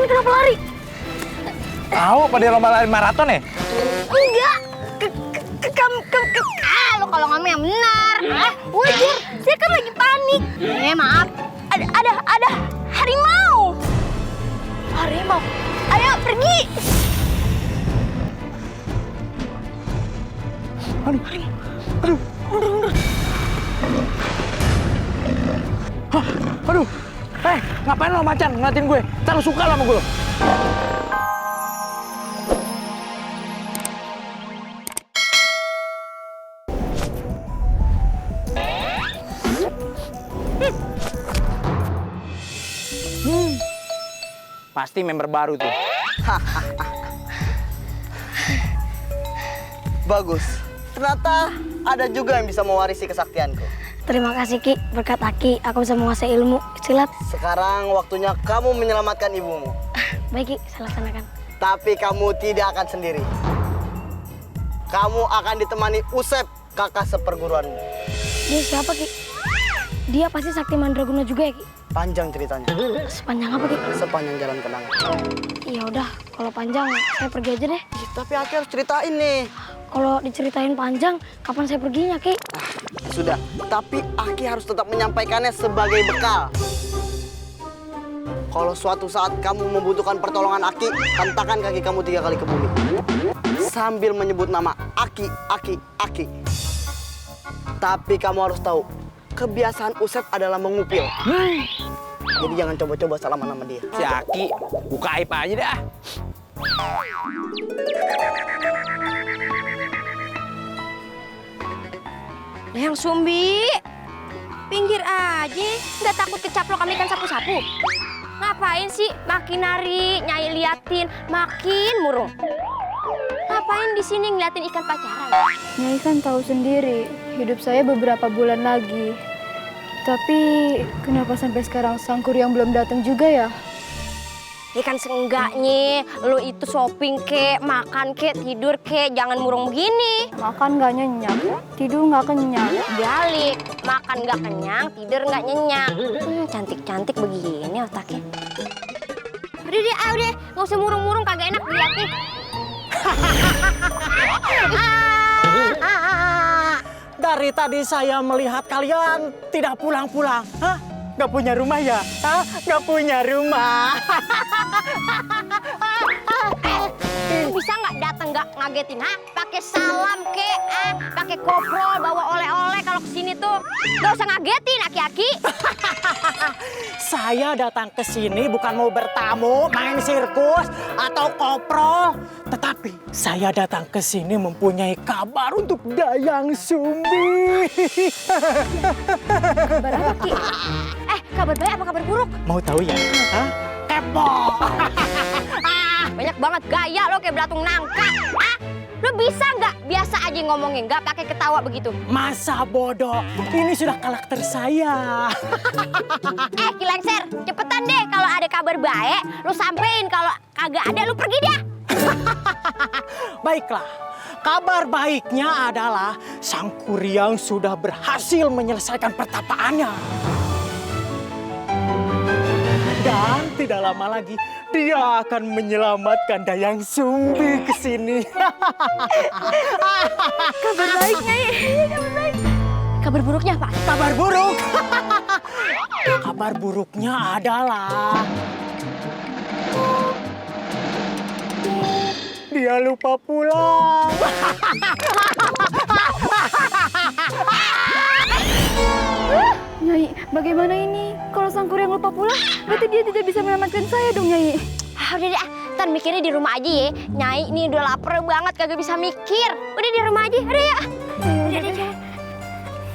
Kalian kenapa lari? Tahu pada lomba lari maraton ya? Enggak. Lo kalau ngomong yang benar. Wajar. Saya kan lagi panik. Maaf. Ada harimau. Harimau. Ayo pergi. Aduh. Ngapain lo macan ngeliatin gue? Ntar lo suka sama gue. Pasti member baru tuh. Bagus. Ternyata ada juga yang bisa mewarisi kesaktianku. Terima kasih Ki, berkat Aki aku bisa menguasai ilmu silat. Sekarang waktunya kamu menyelamatkan ibumu. Baik Ki, saya laksanakan. Tapi kamu tidak akan sendiri. Kamu akan ditemani Usep, kakak seperguruanmu. Dia siapa Ki? Dia pasti sakti mandraguna juga ya Ki? Panjang ceritanya. Sepanjang apa Ki? Sepanjang jalan kenangan. Ya udah, kalau panjang saya pergi aja deh. Tapi Aki harus ceritain nih. Kalau diceritain panjang, kapan saya perginya Ki? Sudah, tapi Aki harus tetap menyampaikannya sebagai bekal. Kalau suatu saat kamu membutuhkan pertolongan Aki, hentakkan kaki kamu 3 kali ke bumi. Sambil menyebut nama Aki, Aki, Aki. Tapi kamu harus tahu, kebiasaan Usep adalah mengupil. Jadi jangan coba-coba salaman sama dia. Si Aki, buka aib aja dah. Yang Sumbi, pinggir aja, nggak takut kecaplok sama ikan sapu-sapu. Ngapain sih makin nari, Nyai liatin, makin murung. Ngapain di sini ngeliatin ikan pacaran? Nyai kan tahu sendiri, hidup saya beberapa bulan lagi. Tapi kenapa sampai sekarang Sangkuriang belum datang juga ya? Ya kan seenggaknya lo itu shopping kek, makan kek, tidur kek, jangan murung begini. Makan nggak nyenyak, tidur nggak kenyang. Balik, makan nggak kenyang, tidur nggak nyenyak. Cantik-cantik begini otaknya. Udah deh, udah, nggak usah murung-murung, kagak enak dilihatnya. Dari tadi saya melihat kalian tidak pulang-pulang. Hah? Gak punya rumah ya? Hah? Gak punya rumah. Bisa nggak datang nggak ngagetin, ha? Pakai salam ke, pakai koprol, bawa oleh-oleh kalau kesini tuh. Gak usah ngagetin, aki-aki. Saya datang ke sini bukan mau bertamu, main sirkus atau koprol. Tetapi saya datang ke sini mempunyai kabar untuk Dayang Sumbi. Kabar apa, Ki? Kabar baik apa kabar buruk? Mau tahu ya? Hah? Kepo. Banyak banget gaya lo kayak belatung nangka. Lo bisa nggak biasa aja ngomongin, nggak pakai ketawa begitu? Masa bodoh? Ini sudah karakter saya. Ki Lengser, cepetan deh kalau ada kabar baik, lo sampein. Kalau kagak ada, lo pergi dah. Baiklah, kabar baiknya adalah Sangkuriang sudah berhasil menyelesaikan pertapaannya. Dan tidak lama lagi dia akan menyelamatkan Dayang Sumbi ke sini. Kabar baiknya ya, kabar baik. Kabar buruknya apa? Kabar buruk. Kabar buruknya adalah dia lupa pulang. Nyai, bagaimana ini? Kalau Sangkuriang lupa pulang, berarti dia tidak bisa menyelamatkan saya dong, Nyai. Udah deh, ntar mikirnya di rumah aja ya. Nyai ini udah lapar banget, kagak bisa mikir. Udah di rumah aja, udah ya. Udah deh.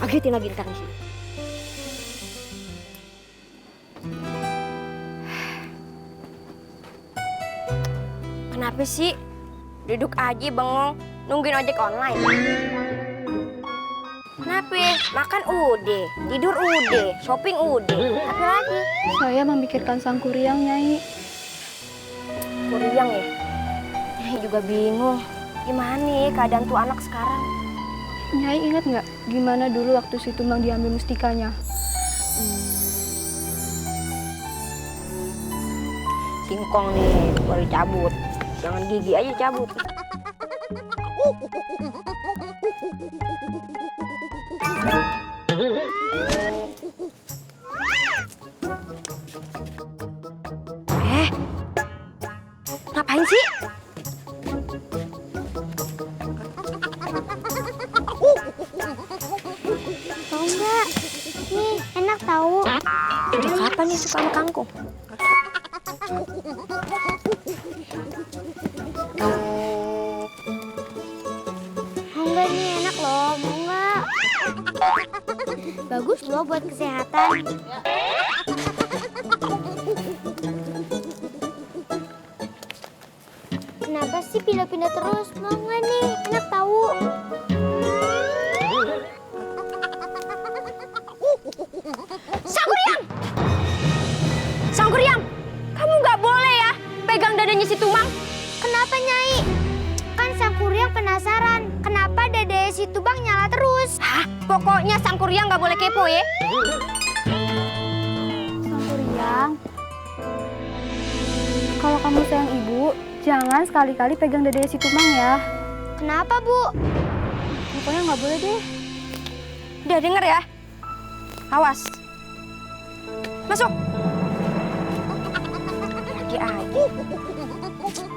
Agetin lagi ntar di sini. Kenapa sih? Duduk aja bengong, nungguin ojek online. Kenapa? Makan udah, tidur udah, shopping udah. Apa lagi? Saya memikirkan Sangkuriang, Nyai. Kuriang ya? Nyai juga bingung. Gimana ya keadaan tuh anak sekarang? Nyai ingat nggak gimana dulu waktu si Tumbang diambil mustikanya? singkong nih baru cabut. Jangan gigi aja cabut. Ngapain sih? Tahu nggak? Nih, enak tahu. Udah kapan nih suka sama kangkung? Mau nggak nih, enak loh. Mau nggak? Bagus loh buat kesehatan. Kenapa sih pindah-pindah terus? Mau nggak nih? Enak tahu. Sangkuriang! Sangkuriang! Kamu nggak boleh ya pegang dadanya si Tumang. Kenapa, Nyai? Kan Sangkuriang penasaran. Kenapa dadanya si Tubang nyala terus? Hah? Pokoknya Sangkuriang nggak boleh kepo ya. Sangkuriang, kalau kamu sayang ibu, jangan sekali-kali pegang dadanya si Tumang ya. Kenapa, Bu? Pokoknya nggak boleh deh. Udah denger ya. Awas. Masuk. Lagi aja.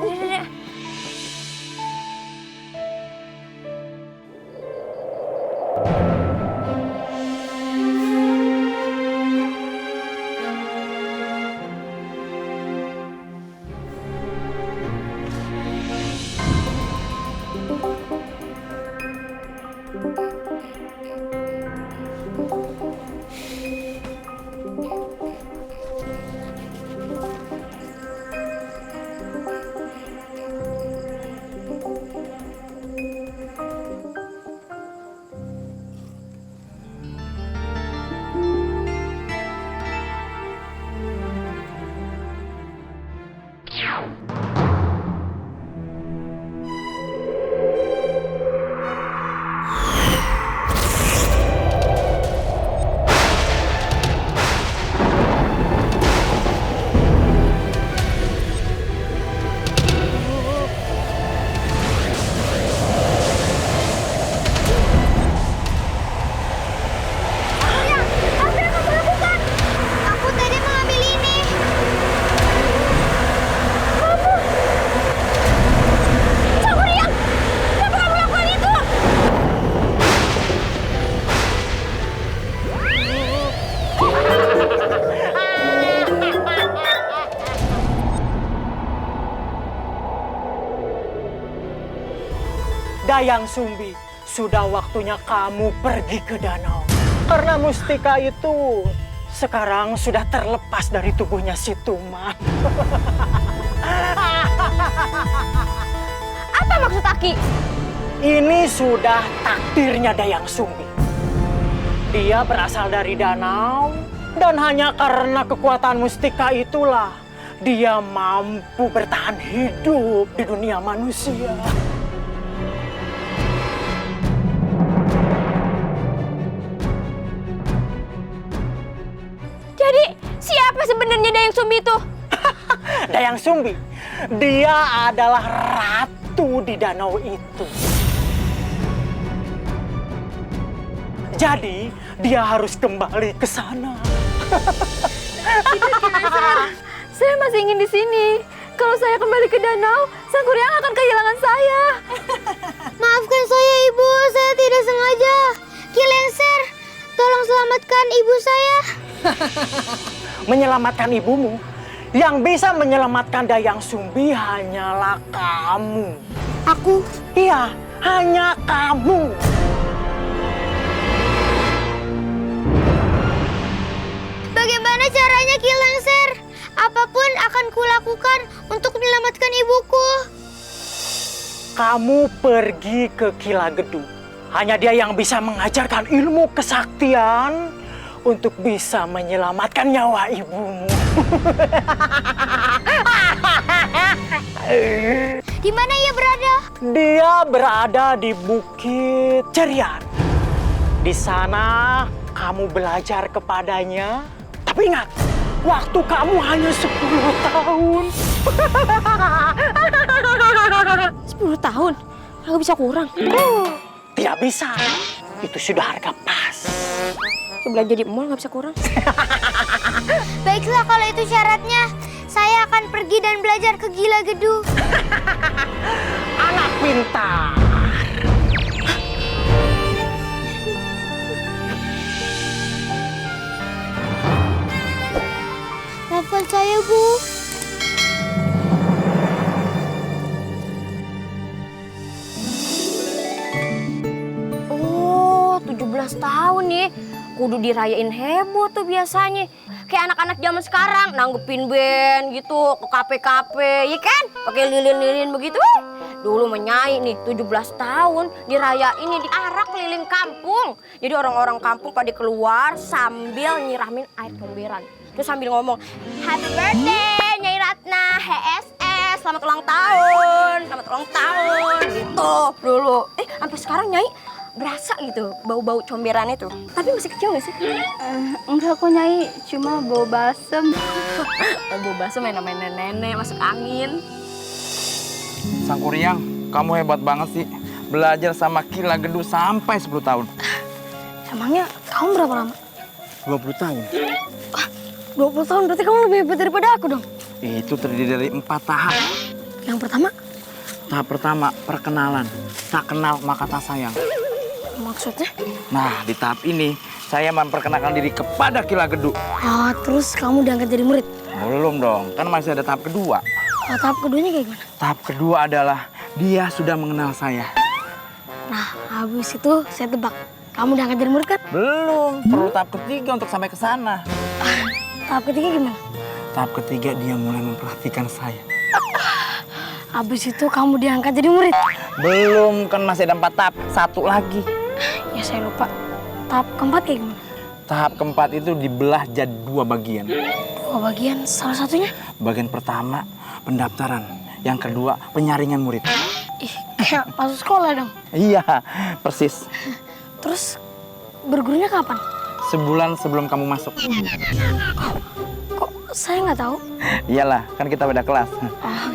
Udah. Dayang Sumbi, sudah waktunya kamu pergi ke danau. Karena mustika itu sekarang sudah terlepas dari tubuhnya si Tumang. Apa maksud Aki? Ini sudah takdirnya Dayang Sumbi. Dia berasal dari danau, dan hanya karena kekuatan mustika itulah dia mampu bertahan hidup di dunia manusia. Jadi siapa sebenarnya Dayang Sumbi itu? Dayang Sumbi, dia adalah ratu di danau itu. Jadi dia harus kembali ke sana. Saya masih ingin di sini. Kalau saya kembali ke danau, Sangkuriang akan kehilangan saya. Maafkan saya, Ibu. Saya tidak sengaja. Ki Lengser, tolong selamatkan ibu saya. Menyelamatkan ibumu, yang bisa menyelamatkan Dayang Sumbi hanyalah kamu. Aku? Iya, hanya kamu. Bagaimana caranya, Ki Lengser? Apapun akan kulakukan untuk menyelamatkan ibuku. Kamu pergi ke Kilagedung. Hanya dia yang bisa mengajarkan ilmu kesaktian untuk bisa menyelamatkan nyawa ibumu. Di mana ia berada? Dia berada di Bukit Cerian. Di sana kamu belajar kepadanya. Tapi ingat, waktu kamu hanya 10 tahun. 10 tahun? Nggak bisa kurang. Tidak bisa. Itu sudah harga pas. Belanja di mall nggak bisa kurang. Baiklah kalau itu syaratnya, saya akan pergi dan belajar ke Gila Gedu. Anak pintar. Maafkan saya, Bu. Oh, 17 tahun nih. Kudu dirayain heboh tuh biasanya. Kayak anak-anak zaman sekarang nanggepin band gitu ke kafe-kafe, ya kan? Pakai lilin-lilin begitu. Dulu menyai nih 17 tahun dirayain nih diarak keliling kampung. Jadi orang-orang kampung pada keluar sambil nyiramin air comberan. Terus sambil ngomong, "Happy birthday Nyai Ratna, HSS, selamat ulang tahun, selamat ulang tahun." Gitu dulu. Sampai sekarang Nyai berasa gitu bau-bau comberan itu. Tapi masih kecil nggak sih? Enggak kok Nyai, cuma bau basem. Bau basem yang namanya nenek masuk angin. Sangkuriang, kamu hebat banget sih. Belajar sama Gila Gedu sampai 10 tahun. Emangnya kamu berapa lama? 20 tahun. 20 tahun, berarti kamu lebih hebat daripada aku dong. Itu terdiri dari 4 tahap. Yang pertama, Tahap pertama, perkenalan. Tak kenal maka tak sayang. maksudnya? Nah, di tahap ini, saya memperkenalkan diri kepada Gila Gedu. Ah, terus kamu diangkat jadi murid. Belum dong, kan masih ada tahap kedua. Tahap keduanya kayak gimana? Tahap kedua adalah dia sudah mengenal saya. Nah, habis itu saya tebak. Kamu diangkat jadi murid kan? Belum, perlu tahap ketiga untuk sampai ke sana. Tahap ketiga gimana? Tahap ketiga dia mulai memperhatikan saya. Habis itu kamu diangkat jadi murid. Belum, kan masih ada 4 tahap. Satu lagi. Ya saya lupa. Tahap keempat kayak gimana? Tahap keempat itu dibelah jadi 2 bagian. 2 bagian, salah satunya? Bagian pertama, pendaftaran. Yang kedua, penyaringan murid. Ih, kayak masuk sekolah dong. Iya, persis. Terus bergurunya kapan? Sebulan sebelum kamu masuk. Kok saya nggak tahu? Iyalah, kan kita beda kelas.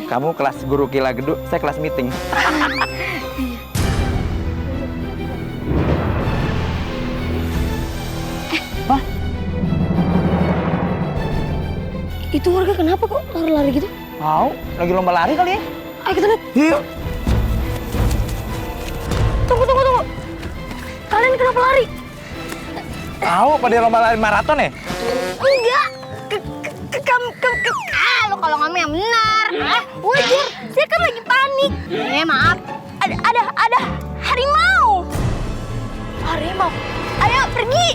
Kamu kelas guru Gila Gedu, saya kelas meeting. Hah? Itu warga kenapa kok lari-lari gitu? Mau? Lagi lomba lari kali ya? Ayo kita lihat. Yuk. Tunggu. Kalian kenapa lari? Tahu pada lomba lari maraton ya? Enggak. Lo kalau ngomong yang benar. Wajar. Saya kan lagi panik. Maaf. Ada harimau. Harimau. Ayo pergi.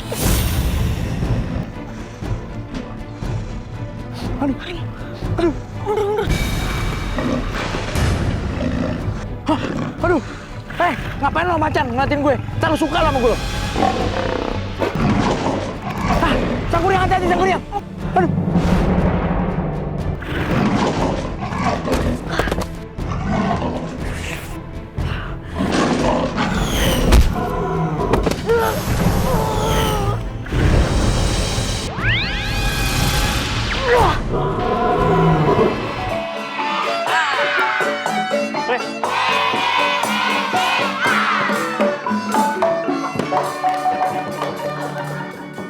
Mundur. Hah, aduh. Ngapain lo macan ngeliatin gue? Ntar lo suka lah sama gue. Sangkuriang, hati-hati Sangkuriang. Aduh.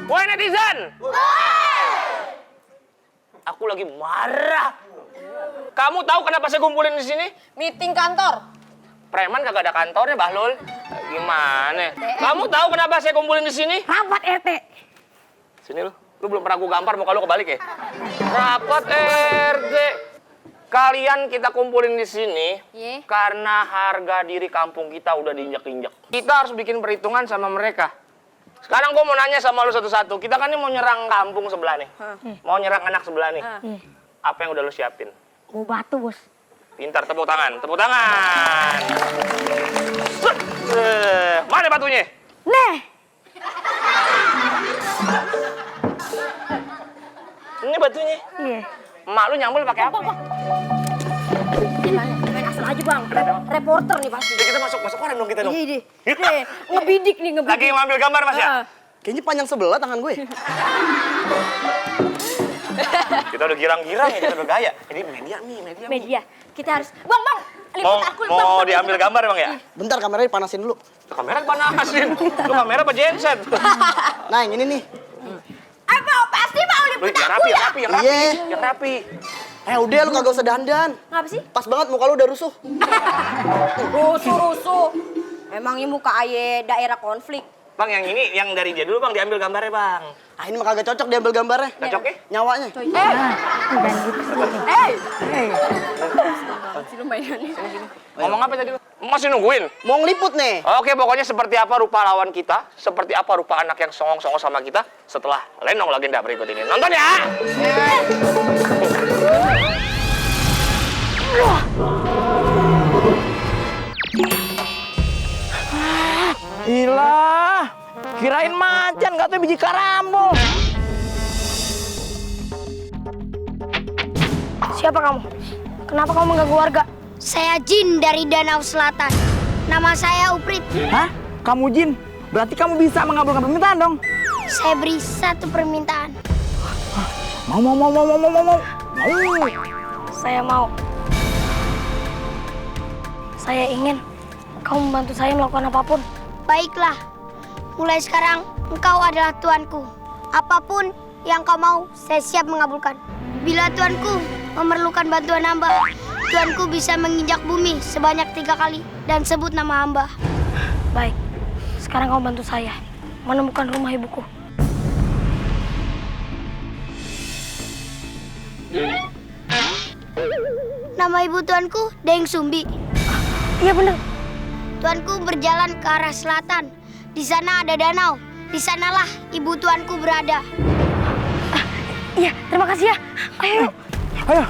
Woi netizen! Aku lagi marah. Kamu tahu kenapa saya kumpulin di sini? Meeting kantor. Preman kagak ada kantornya, Bahlul. Gimana? Kamu tahu kenapa saya kumpulin di sini? Rapat RT. Sini lu. Lu belum pernah gua gampar, muka lu kebalik ya? Rapat RT. Kalian kita kumpulin di sini karena harga diri kampung kita udah diinjak-injak. Kita harus bikin perhitungan sama mereka. Sekarang gua mau nanya sama lu satu-satu. Kita kan ini mau nyerang kampung sebelah nih. Mau nyerang anak sebelah nih. Apa yang udah lu siapin? Mau batu, Bos. Pintar, tepuk tangan. Tepuk tangan. Mana batunya? Nih. Ini batunya. Iya. Emak lu nyambul pakai apa? Main asal aja bang, reporter nih pasti. Kita masuk koran dong kita dong. Iya, ngebidik nih, ngebidik. Lagi ngambil gambar Mas ya? Kayaknya panjang sebelah tangan gue. Kita udah girang-girang ya, kita udah gaya. Ini media nih, media. Media. Kita harus... Bang, liput aku. Mau diambil gambar Bang ya? Bentar kameranya panasin dulu. Kamera panasin. Lu kamera apa genset? Nah, yang ini nih. Apa? Pasti mau liput Yang aku rapi, ya? yang rapi. Iya. Yang rapi. Udah lu kagak usah dandan. Ngapa sih? Pas banget muka lu udah rusuh. Rusuh. Emangnya muka aye daerah konflik. Bang, yang ini yang dari dia dulu Bang, diambil gambarnya Bang. Ini mah kagak cocok diambil gambarnya. Cocoknya? Nyawanya. Ngomong apa tadi? Masih nungguin? Mau ngeliput nih. Oke, pokoknya seperti apa rupa lawan kita, seperti apa rupa anak yang songong-songong sama kita setelah Lenong Legenda berikut ini. Nonton ya! Ilah, kirain macan, nggak tahu biji karambol. Siapa kamu? Kenapa kamu mengganggu warga? Saya Jin dari Danau Selatan. Nama saya Uprit. Hah? Kamu jin? Berarti kamu bisa mengabulkan permintaan dong? Saya beri satu permintaan. Mau. Saya mau. Saya ingin kamu membantu saya melakukan apapun. Baiklah. Mulai sekarang engkau adalah tuanku. Apapun yang kau mau, saya siap mengabulkan. Bila tuanku memerlukan bantuan hamba, tuanku bisa menginjak bumi sebanyak 3 kali dan sebut nama hamba. Baik. Sekarang kau bantu saya menemukan rumah ibuku. Nama ibu tuanku Deng Sumbi. Iya benar. Tuanku berjalan ke arah selatan. Di sana ada danau. Di sanalah ibu tuanku berada. Iya, terima kasih ya. Ayo. Ayo.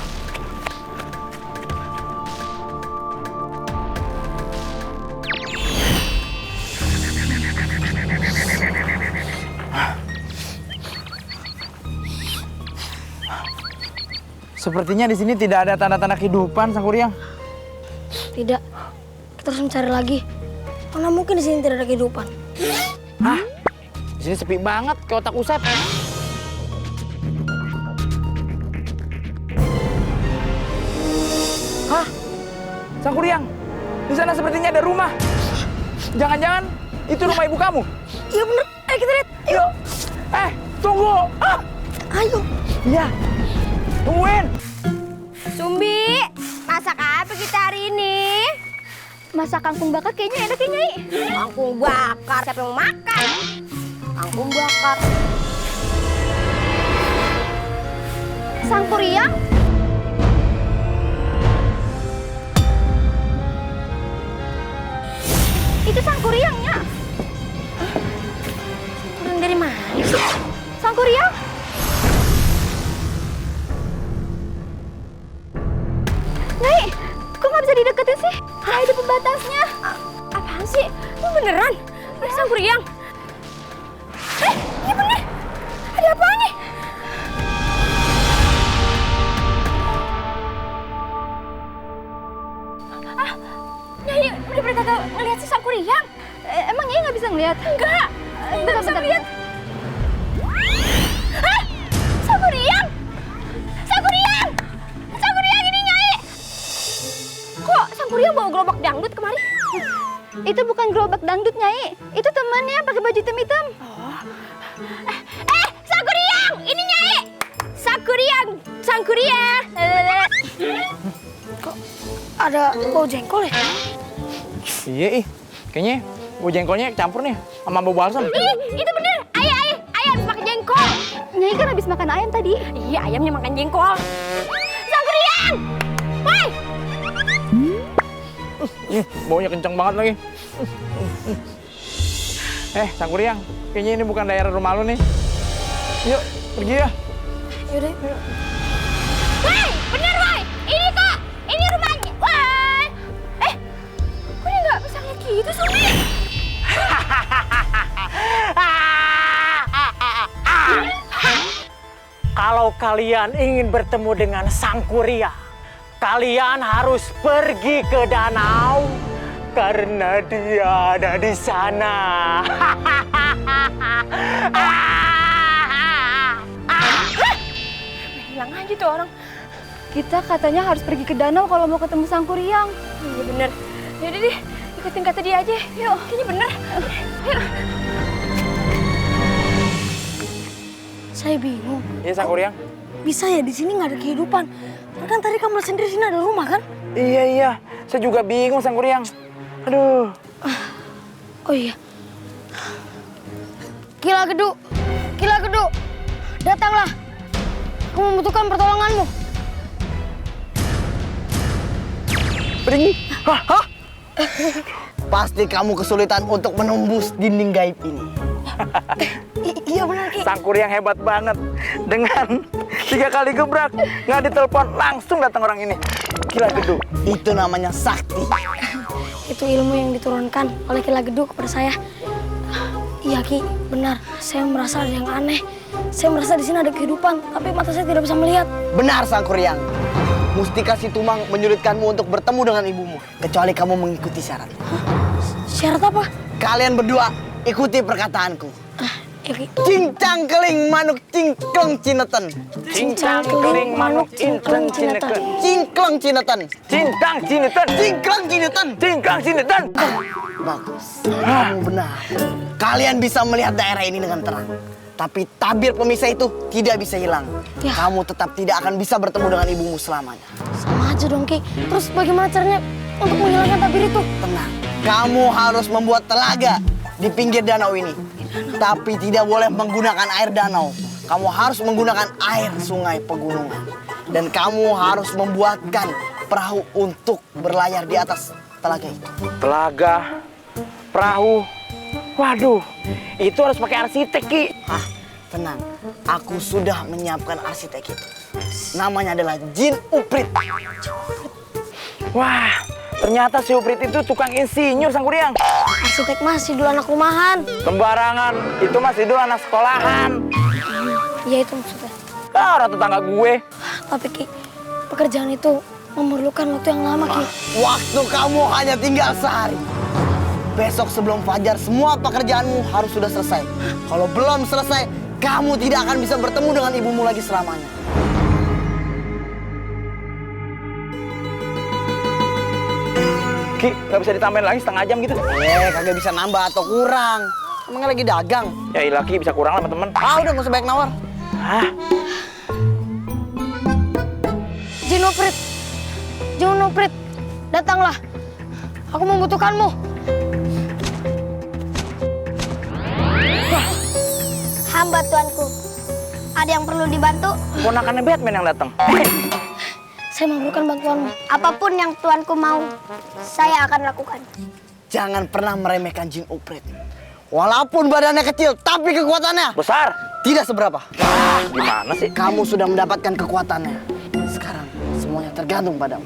Sepertinya di sini tidak ada tanda-tanda kehidupan, Sang Kuryang. Tidak. Kita harus mencari lagi. Mana mungkin di sini tidak ada kehidupan. Hah? Di sini sepi banget, kayak otak Usep. Hah? Sang Kuryang, di sana sepertinya ada rumah. Jangan-jangan itu rumah ibu kamu? Iya benar. Ayo kita lihat. Ayo. Tunggu. Ayo. Iya. Tungguin. Sumbi, masak apa kita hari ini? Masak kangkung bakar kayaknya enak ya, Nyai. Kangkung bakar, siapa yang mau makan? Kangkung bakar. Sang Kuryang? Itu Sang Kuryangnya. Kurang dari mana? Sang Kuryang? Nyai, kok nggak bisa dideketin sih? Nyai, ada pembatasnya. Apaan sih? Ini beneran? Ini Sang Kuryang. Iya bener. Ada apaan nih? Nyai, bener-bener kagak ngeliat si Sang Kuryang. Emang Nyai nggak bisa ngeliat? Enggak. Nggak bisa lihat. Hah? Sang Kuryang? Sang Kuryang! Sang Kuryang ini Nyai! Kok Sang Kuryang bawa gerobak dangdut kemari? Itu bukan gerobak dangdut, Nyai. Itu temannya yang pakai baju hitam-hitam. Sang Kuryang! Ini Nyai! Sang Kuryang! Sang Kuryang! Kok ada bau jengkol ya? Iya, kayaknya bau jengkolnya campur nih sama bau balsam. Ih, itu bener! Ayah habis makan jengkol! Nyai kan habis makan ayam tadi. Iya, ayamnya makan jengkol. Sang Kuryang! Woi! Baunya kenceng banget lagi. Sang Kuryang, kayaknya ini bukan daerah rumah lu nih. Yuk, pergi ya. Yaudah. Woi! Bener, woi! Ini kok! Ini rumahnya! Woi! Kok dia nggak bisa ngeliat gitu, Sumi? Kalau kalian ingin bertemu dengan Sang Kuryang, kalian harus pergi ke danau karena dia ada di sana. itu orang? Kita katanya harus pergi ke danau kalau mau ketemu Sangkuriang. Iya bener. Yaudah deh, ikutin kata dia aja. Yuk, kayaknya bener. Yuk. Saya bingung. Iya, Sangkuriang. Bisa ya di sini nggak ada kehidupan? Kan tadi kamu lihat sendiri sini ada rumah kan? Iya. Saya juga bingung, Sangkuriang. Aduh. Oh iya. Kila Geduk, datanglah. Aku membutuhkan pertolonganmu. Pergi. Hah? Pasti kamu kesulitan untuk menembus dinding gaib ini. Iya benar Ki. Sangkuriang hebat banget. Dengan 3 kali gebrak, nggak ditelepon, langsung datang orang ini. Kila Geduk. Itu namanya sakti. Itu ilmu yang diturunkan oleh Kila Geduk kepada saya. Iya Ki, benar. Saya merasa ada yang aneh. Saya merasa di sini ada kehidupan, tapi mata saya tidak bisa melihat. Benar, Sangkuriang. Mustika Situmang menyulitkanmu untuk bertemu dengan ibumu. Kecuali kamu mengikuti syarat. Syarat apa? Kalian berdua ikuti perkataanku. Iya Ki. Cincang keling manuk cingkleng cineten. Cincang keling manuk cincang cineken. Cingkleng cineten. Cincang cineten. Cingkleng cineten. Cincang cineten. Bagus. Kamu benar. Kalian bisa melihat daerah ini dengan terang. Tapi tabir pemisah itu tidak bisa hilang. Ya. Kamu tetap tidak akan bisa bertemu dengan ibumu selamanya. Sama aja dong Ki. Terus bagaimana caranya untuk menghilangkan tabir itu? Tenang. Kamu harus membuat telaga di pinggir danau ini. Tapi tidak boleh menggunakan air danau. Kamu harus menggunakan air sungai pegunungan. Dan kamu harus membuatkan perahu untuk berlayar di atas telaga itu. Telaga, perahu. Waduh, itu harus pakai arsitek, Ki. Ah, tenang. Aku sudah menyiapkan arsitek itu. Namanya adalah Jin Uprit. Wah, ternyata si Uprit itu tukang insinyur, Sangkuriang. Arsitek masih dulu anak rumahan. Sembarangan, itu masih dulu anak sekolahan. Iya itu maksudnya. Orang tetangga gue. Tapi Ki, pekerjaan itu memerlukan waktu yang lama Ki. Waktu kamu hanya tinggal sehari. Besok sebelum fajar semua pekerjaanmu harus sudah selesai. Kalau belum selesai, kamu tidak akan bisa bertemu dengan ibumu lagi selamanya. Ki, nggak bisa ditambahin lagi setengah jam gitu? Kagak bisa nambah atau kurang. Emangnya lagi dagang? Ya ilah, Ki, bisa kurang lah sama temen. Ah, udah nggak usah banyak nawar. Hah? Jin Uprit, datanglah. Aku membutuhkanmu. Hamba tuanku, ada yang perlu dibantu? Ponakannya Batman yang datang. Saya memerlukan bantuanmu. Apapun yang tuanku mau, saya akan lakukan. Jangan pernah meremehkan Jin Uprit. Walaupun badannya kecil, tapi kekuatannya Besar. tidak seberapa. Gimana sih? Kamu sudah mendapatkan kekuatannya. Sekarang semuanya tergantung padamu.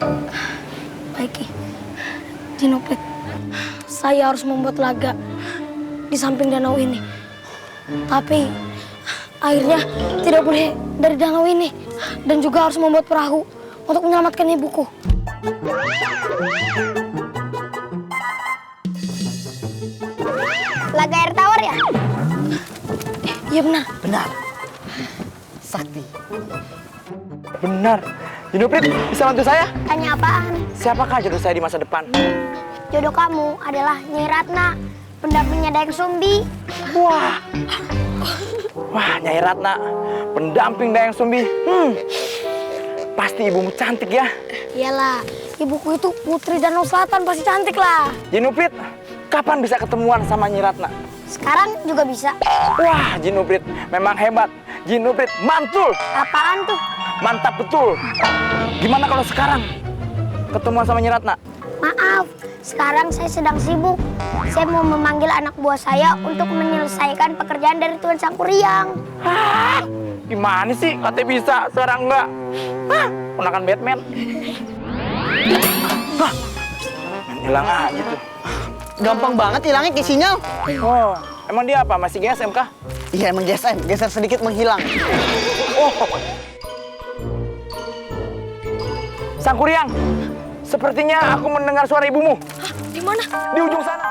Baik Ki. Jin Uprit, saya harus membuat laga di samping danau ini. Tapi airnya tidak boleh dari danau ini. Dan juga harus membuat perahu untuk menyelamatkan ibuku. Laga air tawar ya? Iya benar. Benar. Sakti. Benar. Jin Uprit, bisa bantu saya? Tanya apaan? Siapakah jodoh saya di masa depan? Jodoh kamu adalah Nyai Ratna, pendampingnya Dayang Sumbi. Wah. Wah, Nyai Ratna, pendamping Dayang Sumbi. Pasti ibumu cantik ya. Iyalah, ibuku itu putri Danau Selatan, pasti cantik lah. Jin Uprit, kapan bisa ketemuan sama Nyai Ratna? Sekarang juga bisa. Wah, Jin Uprit memang hebat. Jin Uprit mantul. Apaan tuh? Mantap betul. Gimana kalau sekarang ketemuan sama Nyai Ratna? Maaf, sekarang saya sedang sibuk. Saya mau memanggil anak buah saya untuk menyelesaikan pekerjaan dari Tuan Sangkuriang. Hah? Gimana sih? Katanya bisa, sekarang enggak. Hah? Ponakan Batman. Hah? Main hilang aja tuh. Gampang banget hilangnya kayak sinyal. Oh, emang dia apa? Masih GSM kah? Iya emang GSM, geser sedikit menghilang. Oh. Sangkuriang, sepertinya aku mendengar suara ibumu. Di mana? Di ujung sana.